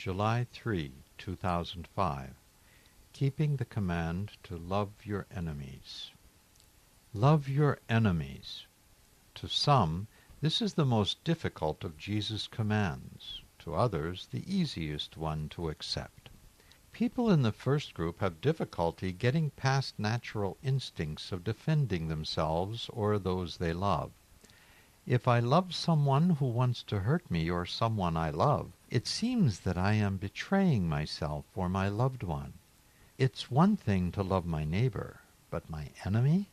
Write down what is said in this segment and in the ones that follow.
July 3, 2005. Keeping the command to love your enemies. Love your enemies. To some, this is the most difficult of Jesus' commands. To others, the easiest one to accept. People in the first group have difficulty getting past natural instincts of defending themselves or those they love. If I love someone who wants to hurt me or someone I love, it seems that I am betraying myself or my loved one. It's one thing to love my neighbor, but my enemy?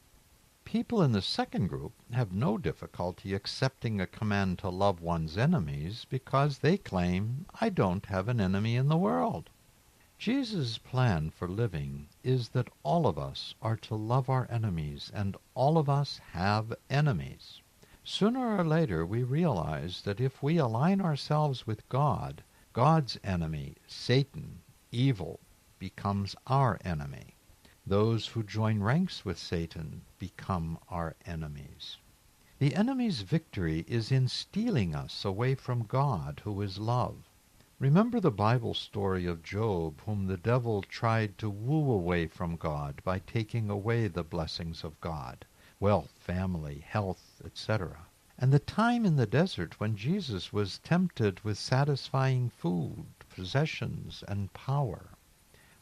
People in the second group have no difficulty accepting a command to love one's enemies because they claim, I don't have an enemy in the world. Jesus' plan for living is that all of us are to love our enemies, and all of us have enemies. Sooner or later we realize that if we align ourselves with God, God's enemy, Satan, evil, becomes our enemy. Those who join ranks with Satan become our enemies. The enemy's victory is in stealing us away from God, who is love. Remember the Bible story of Job, whom the devil tried to woo away from God by taking away the blessings of God. Wealth, family, health, etc. And the time in the desert when Jesus was tempted with satisfying food, possessions, and power.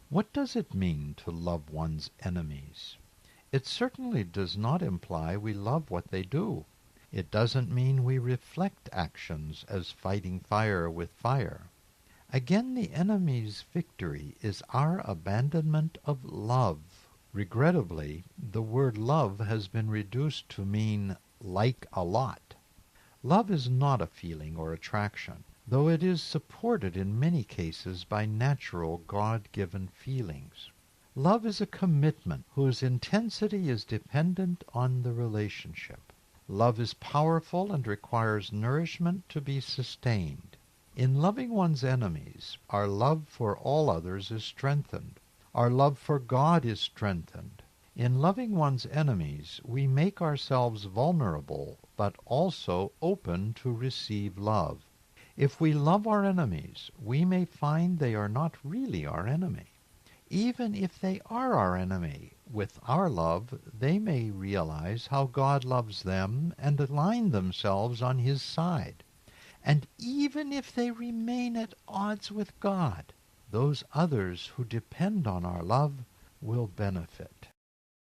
What does it mean to love one's enemies? It certainly does not imply we love what they do. It doesn't mean we reflect actions as fighting fire with fire. Again, the enemy's victory is our abandonment of love. Regrettably, the word love has been reduced to mean like a lot. Love is not a feeling or attraction, though it is supported in many cases by natural God-given feelings. Love is a commitment whose intensity is dependent on the relationship. Love is powerful and requires nourishment to be sustained. In loving one's enemies, our love for all others is strengthened. Our love for God is strengthened. In loving one's enemies, we make ourselves vulnerable, but also open to receive love. If we love our enemies, we may find they are not really our enemy. Even if they are our enemy, with our love, they may realize how God loves them and align themselves on His side. And even if they remain at odds with God, those others who depend on our love will benefit.